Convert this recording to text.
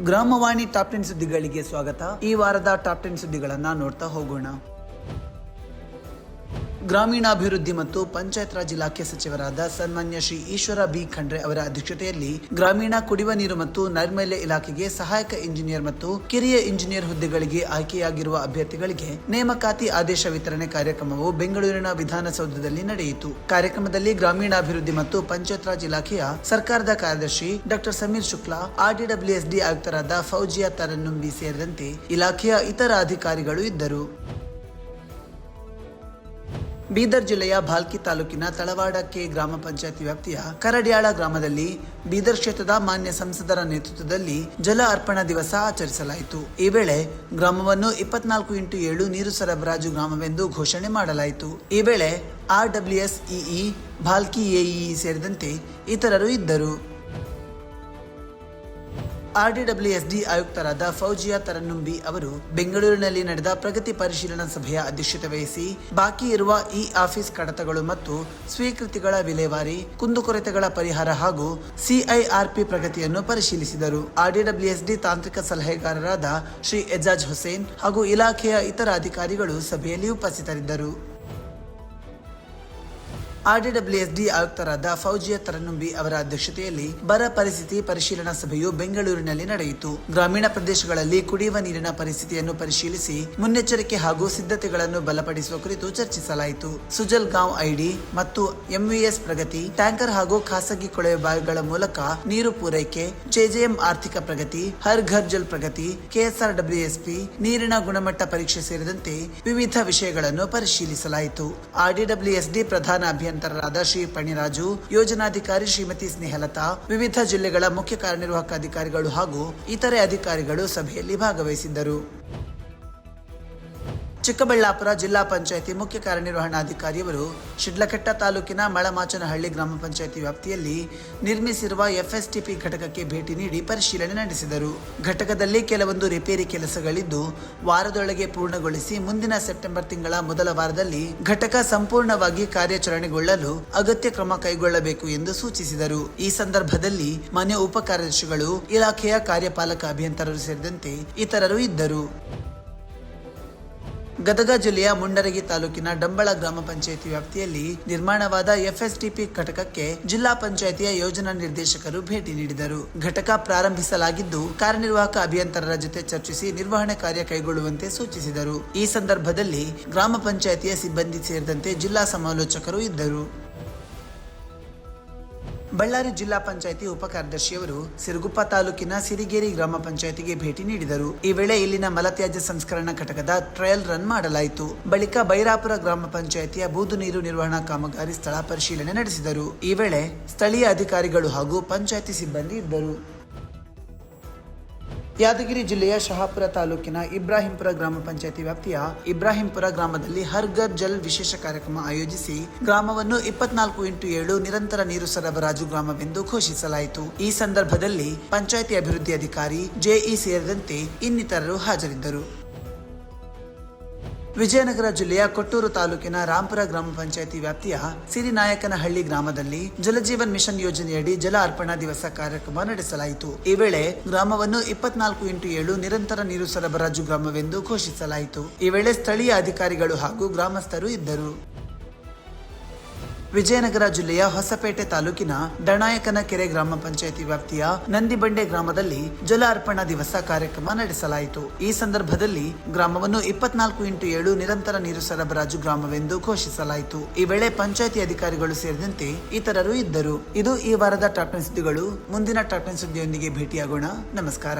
ಗ್ರಾಮವಾಣಿ top 10 ಸುದ್ದಿಗಳಿಗೆ ಸ್ವಾಗತ. ಈ ವಾರದ ಟಾಪ್ 10 ಸುದ್ದಿಗಳನ್ನ ನೋಡ್ತಾ ಹೋಗೋಣ. ಗ್ರಾಮೀಣಾಭಿವೃದ್ಧಿ ಮತ್ತು ಪಂಚಾಯತ್ ರಾಜ್ ಇಲಾಖೆ ಸಚಿವರಾದ ಸನ್ಮಾನ್ಯ ಶ್ರೀ ಈಶ್ವರ ಬಿ ಖಂಡ್ರೆ ಅವರ ಅಧ್ಯಕ್ಷತೆಯಲ್ಲಿ ಗ್ರಾಮೀಣ ಕುಡಿಯುವ ನೀರು ಮತ್ತು ನೈರ್ಮಲ್ಯ ಇಲಾಖೆಗೆ ಸಹಾಯಕ ಇಂಜಿನಿಯರ್ ಮತ್ತು ಕಿರಿಯ ಇಂಜಿನಿಯರ್ ಹುದ್ದೆಗಳಿಗೆ ಆಯ್ಕೆಯಾಗಿರುವ ಅಭ್ಯರ್ಥಿಗಳಿಗೆ ನೇಮಕಾತಿ ಆದೇಶ ವಿತರಣೆ ಕಾರ್ಯಕ್ರಮವು ಬೆಂಗಳೂರಿನ ವಿಧಾನಸೌಧದಲ್ಲಿ ನಡೆಯಿತು. ಕಾರ್ಯಕ್ರಮದಲ್ಲಿ ಗ್ರಾಮೀಣಾಭಿವೃದ್ಧಿ ಮತ್ತು ಪಂಚಾಯತ್ ರಾಜ್ ಇಲಾಖೆಯ ಸರ್ಕಾರದ ಕಾರ್ಯದರ್ಶಿ ಡಾಕ್ಟರ್ ಸಮೀರ್ ಶುಕ್ಲಾ, RDWSD ಆಯುಕ್ತರಾದ ಫೌಜಿಯಾ ತರನ್ನುಂಬಿ ಸೇರಿದಂತೆ ಇಲಾಖೆಯ ಇತರ ಅಧಿಕಾರಿಗಳು ಇದ್ದರು. ಬೀದರ್ ಜಿಲ್ಲೆಯ ಭಾಲ್ಕಿ ತಾಲೂಕಿನ ತಳವಾಡ ಕೆ ಗ್ರಾಮ ಪಂಚಾಯತ್ ವ್ಯಾಪ್ತಿಯ ಕರಡ್ಯಾಳ ಗ್ರಾಮದಲ್ಲಿ ಬೀದರ್ ಕ್ಷೇತ್ರದ ಮಾನ್ಯ ಸಂಸದರ ನೇತೃತ್ವದಲ್ಲಿ ಜಲ ಅರ್ಪಣಾ ದಿವಸ ಆಚರಿಸಲಾಯಿತು. ಈ ವೇಳೆ ಗ್ರಾಮವನ್ನು 24x7 ನೀರು ಸರಬರಾಜು ಗ್ರಾಮವೆಂದು ಘೋಷಣೆ ಮಾಡಲಾಯಿತು. ಈ ವೇಳೆ RWSEE, ಭಾಲ್ಕಿ AEE ಸೇರಿದಂತೆ ಇತರರು ಇದ್ದರು. RDWSD ಆಯುಕ್ತರಾದ ಫೌಜಿಯಾ ತರನ್ನುಂಬಿ ಅವರು ಬೆಂಗಳೂರಿನಲ್ಲಿ ನಡೆದ ಪ್ರಗತಿ ಪರಿಶೀಲನಾ ಸಭೆಯ ಅಧ್ಯಕ್ಷತೆ ವಹಿಸಿ ಬಾಕಿ ಇರುವ ಆಫೀಸ್ ಕಡತಗಳು ಮತ್ತು ಸ್ವೀಕೃತಿಗಳ ವಿಲೇವಾರಿ, ಕುಂದುಕೊರತೆಗಳ ಪರಿಹಾರ ಹಾಗೂ CIRP ಪ್ರಗತಿಯನ್ನು ಪರಿಶೀಲಿಸಿದರು. RDWSD ತಾಂತ್ರಿಕ ಸಲಹೆಗಾರರಾದ ಶ್ರೀ ಎಜಾಜ್ ಹುಸೇನ್ ಹಾಗೂ ಇಲಾಖೆಯ ಇತರ ಅಧಿಕಾರಿಗಳು ಸಭೆಯಲ್ಲಿ ಉಪಸ್ಥಿತರಿದ್ದರು. RDWSD ಆಯುಕ್ತರಾದ ಫೌಜಿಯಾ ತರನ್ನುಂಬಿ ಅವರ ಅಧ್ಯಕ್ಷತೆಯಲ್ಲಿ ಬರ ಪರಿಸ್ಥಿತಿ ಪರಿಶೀಲನಾ ಸಭೆಯು ಬೆಂಗಳೂರಿನಲ್ಲಿ ನಡೆಯಿತು. ಗ್ರಾಮೀಣ ಪ್ರದೇಶಗಳಲ್ಲಿ ಕುಡಿಯುವ ನೀರಿನ ಪರಿಸ್ಥಿತಿಯನ್ನು ಪರಿಶೀಲಿಸಿ ಮುನ್ನೆಚ್ಚರಿಕೆ ಹಾಗೂ ಸಿದ್ಧತೆಗಳನ್ನು ಬಲಪಡಿಸುವ ಕುರಿತು ಚರ್ಚಿಸಲಾಯಿತು. ಸುಜಲ್ ಗಾಂವ್ ID ಮತ್ತು MVS ಪ್ರಗತಿ, ಟ್ಯಾಂಕರ್ ಹಾಗೂ ಖಾಸಗಿ ಕೊಳವೆ ಬಾವಿಗಳ ಮೂಲಕ ನೀರು ಪೂರೈಕೆ, JJM ಆರ್ಥಿಕ ಪ್ರಗತಿ, ಹರ್ ಘರ್ ಜಲ್ ಪ್ರಗತಿ, KSRWSP ನೀರಿನ ಗುಣಮಟ್ಟ ಪರೀಕ್ಷೆ ಸೇರಿದಂತೆ ವಿವಿಧ ವಿಷಯಗಳನ್ನು ಪರಿಶೀಲಿಸಲಾಯಿತು. RDWSD ಪ್ರಧಾನ ಅಭಿಯಂತರರಾದ ಶ್ರೀ ಪಣಿರಾಜು, ಯೋಜನಾಧಿಕಾರಿ ಶ್ರೀಮತಿ ಸ್ನೇಹಲತಾ, ವಿವಿಧ ಜಿಲ್ಲೆಗಳ ಮುಖ್ಯ ಕಾರ್ಯನಿರ್ವಾಹಕ ಅಧಿಕಾರಿಗಳು ಹಾಗೂ ಇತರೆ ಅಧಿಕಾರಿಗಳು ಸಭೆಯಲ್ಲಿ ಭಾಗವಹಿಸಿದ್ದರು. ಚಿಕ್ಕಬಳ್ಳಾಪುರ ಜಿಲ್ಲಾ ಪಂಚಾಯಿತಿ ಮುಖ್ಯ ಕಾರ್ಯನಿರ್ವಹಣಾಧಿಕಾರಿಯವರು ಶಿಡ್ಲಘಟ್ಟ ತಾಲೂಕಿನ ಮಳಮಾಚನಹಳ್ಳಿ ಗ್ರಾಮ ಪಂಚಾಯಿತಿ ವ್ಯಾಪ್ತಿಯಲ್ಲಿ ನಿರ್ಮಿಸಿರುವ FSTP ಘಟಕಕ್ಕೆ ಭೇಟಿ ನೀಡಿ ಪರಿಶೀಲನೆ ನಡೆಸಿದರು. ಘಟಕದಲ್ಲಿ ಕೆಲವೊಂದು ರಿಪೇರಿ ಕೆಲಸಗಳಿದ್ದು ವಾರದೊಳಗೆ ಪೂರ್ಣಗೊಳಿಸಿ ಮುಂದಿನ ಸೆಪ್ಟೆಂಬರ್ ತಿಂಗಳ ಮೊದಲ ವಾರದಲ್ಲಿ ಘಟಕ ಸಂಪೂರ್ಣವಾಗಿ ಕಾರ್ಯಾಚರಣೆಗೊಳ್ಳಲು ಅಗತ್ಯ ಕ್ರಮ ಕೈಗೊಳ್ಳಬೇಕು ಎಂದು ಸೂಚಿಸಿದರು. ಈ ಸಂದರ್ಭದಲ್ಲಿ ಮನೆ ಉಪ ಕಾರ್ಯದರ್ಶಿಗಳು, ಇಲಾಖೆಯ ಕಾರ್ಯಪಾಲಕ ಅಭಿಯಂತರರು ಸೇರಿದಂತೆ ಇತರರು ಇದ್ದರು. ಗದಗ ಜಿಲ್ಲೆಯ ಮುಂಡರಗಿ ತಾಲೂಕಿನ ಡಂಬಳ ಗ್ರಾಮ ಪಂಚಾಯಿತಿ ವ್ಯಾಪ್ತಿಯಲ್ಲಿ ನಿರ್ಮಾಣವಾದ FSTP ಘಟಕಕ್ಕೆ ಜಿಲ್ಲಾ ಪಂಚಾಯಿತಿಯ ಯೋಜನಾ ನಿರ್ದೇಶಕರು ಭೇಟಿ ನೀಡಿದರು. ಘಟಕ ಪ್ರಾರಂಭಿಸಲಾಗಿದ್ದು ಕಾರ್ಯನಿರ್ವಾಹಕ ಅಭಿಯಂತರರ ಜೊತೆ ಚರ್ಚಿಸಿ ನಿರ್ವಹಣೆ ಕಾರ್ಯ ಕೈಗೊಳ್ಳುವಂತೆ ಸೂಚಿಸಿದರು. ಈ ಸಂದರ್ಭದಲ್ಲಿ ಗ್ರಾಮ ಪಂಚಾಯಿತಿಯ ಸಿಬ್ಬಂದಿ ಸೇರಿದಂತೆ ಜಿಲ್ಲಾ ಸಮಾಲೋಚಕರು ಇದ್ದರು. ಬಳ್ಳಾರಿ ಜಿಲ್ಲಾ ಪಂಚಾಯಿತಿ ಉಪ ಕಾರ್ಯದರ್ಶಿಯವರು ಸಿರುಗುಪ್ಪ ತಾಲೂಕಿನ ಸಿರಿಗೇರಿ ಗ್ರಾಮ ಪಂಚಾಯಿತಿಗೆ ಭೇಟಿ ನೀಡಿದರು. ಈ ವೇಳೆ ಇಲ್ಲಿನ ಮಲತ್ಯಾಜ್ಯ ಸಂಸ್ಕರಣಾ ಘಟಕದ ಟ್ರಯಲ್ ರನ್ ಮಾಡಲಾಯಿತು. ಬಳಿಕ ಬೈರಾಪುರ ಗ್ರಾಮ ಪಂಚಾಯಿತಿಯ ಬೂದು ನೀರು ನಿರ್ವಹಣಾ ಕಾಮಗಾರಿ ಸ್ಥಳ ಪರಿಶೀಲನೆ ನಡೆಸಿದರು. ಈ ವೇಳೆ ಸ್ಥಳೀಯ ಅಧಿಕಾರಿಗಳು ಹಾಗೂ ಪಂಚಾಯಿತಿ ಸಿಬ್ಬಂದಿ ಇದ್ದರು. ಯಾದಗಿರಿ ಜಿಲ್ಲೆಯ ಶಹಾಪುರ ತಾಲೂಕಿನ ಇಬ್ರಾಹಿಂಪುರ ಗ್ರಾಮ ಪಂಚಾಯಿತಿ ವ್ಯಾಪ್ತಿಯ ಇಬ್ರಾಹಿಂಪುರ ಗ್ರಾಮದಲ್ಲಿ ಹರ್ ಘರ್ ಜಲ್ ವಿಶೇಷ ಕಾರ್ಯಕ್ರಮ ಆಯೋಜಿಸಿ ಗ್ರಾಮವನ್ನು 24x7 ನಿರಂತರ ನೀರು ಸರಬರಾಜು ಗ್ರಾಮವೆಂದು ಘೋಷಿಸಲಾಯಿತು. ಈ ಸಂದರ್ಭದಲ್ಲಿ ಪಂಚಾಯಿತಿ ಅಭಿವೃದ್ಧಿ ಅಧಿಕಾರಿ JE ಸೇರಿದಂತೆ ಇನ್ನಿತರರು ಹಾಜರಿದ್ದರು. ವಿಜಯನಗರ ಜಿಲ್ಲೆಯ ಕೊಟ್ಟೂರು ತಾಲೂಕಿನ ರಾಂಪುರ ಗ್ರಾಮ ಪಂಚಾಯಿತಿ ವ್ಯಾಪ್ತಿಯ ಸಿರಿನಾಯಕನಹಳ್ಳಿ ಗ್ರಾಮದಲ್ಲಿ ಜಲಜೀವನ್ ಮಿಷನ್ ಯೋಜನೆಯಡಿ ಜಲ ಅರ್ಪಣಾ ದಿವಸ ಕಾರ್ಯಕ್ರಮ ನಡೆಸಲಾಯಿತು. ಈ ವೇಳೆ ಗ್ರಾಮವನ್ನು 24x7 ನಿರಂತರ ನೀರು ಸರಬರಾಜು ಗ್ರಾಮವೆಂದು ಘೋಷಿಸಲಾಯಿತು. ಈ ವೇಳೆ ಸ್ಥಳೀಯ ಅಧಿಕಾರಿಗಳು ಹಾಗೂ ಗ್ರಾಮಸ್ಥರು ಇದ್ದರು. ವಿಜಯನಗರ ಜಿಲ್ಲೆಯ ಹೊಸಪೇಟೆ ತಾಲೂಕಿನ ಡಣಾಯಕನ ಕೆರೆ ಗ್ರಾಮ ಪಂಚಾಯಿತಿ ವ್ಯಾಪ್ತಿಯ ನಂದಿಬಂಡೆ ಗ್ರಾಮದಲ್ಲಿ ಜಲ ಅರ್ಪಣಾ ದಿವಸ ಕಾರ್ಯಕ್ರಮ ನಡೆಸಲಾಯಿತು. ಈ ಸಂದರ್ಭದಲ್ಲಿ ಗ್ರಾಮವನ್ನು 24x7 ನಿರಂತರ ನೀರು ಸರಬರಾಜು ಗ್ರಾಮವೆಂದು ಘೋಷಿಸಲಾಯಿತು. ಈ ವೇಳೆ ಪಂಚಾಯಿತಿ ಅಧಿಕಾರಿಗಳು ಸೇರಿದಂತೆ ಇತರರು ಇದ್ದರು. ಇದು ಈ ವಾರದ ಟಾಪ್ 10 ಸುದ್ದಿಗಳು. ಮುಂದಿನ ಟಾಪ್ 10 ಸುದ್ದಿಯೊಂದಿಗೆ ಭೇಟಿಯಾಗೋಣ. ನಮಸ್ಕಾರ.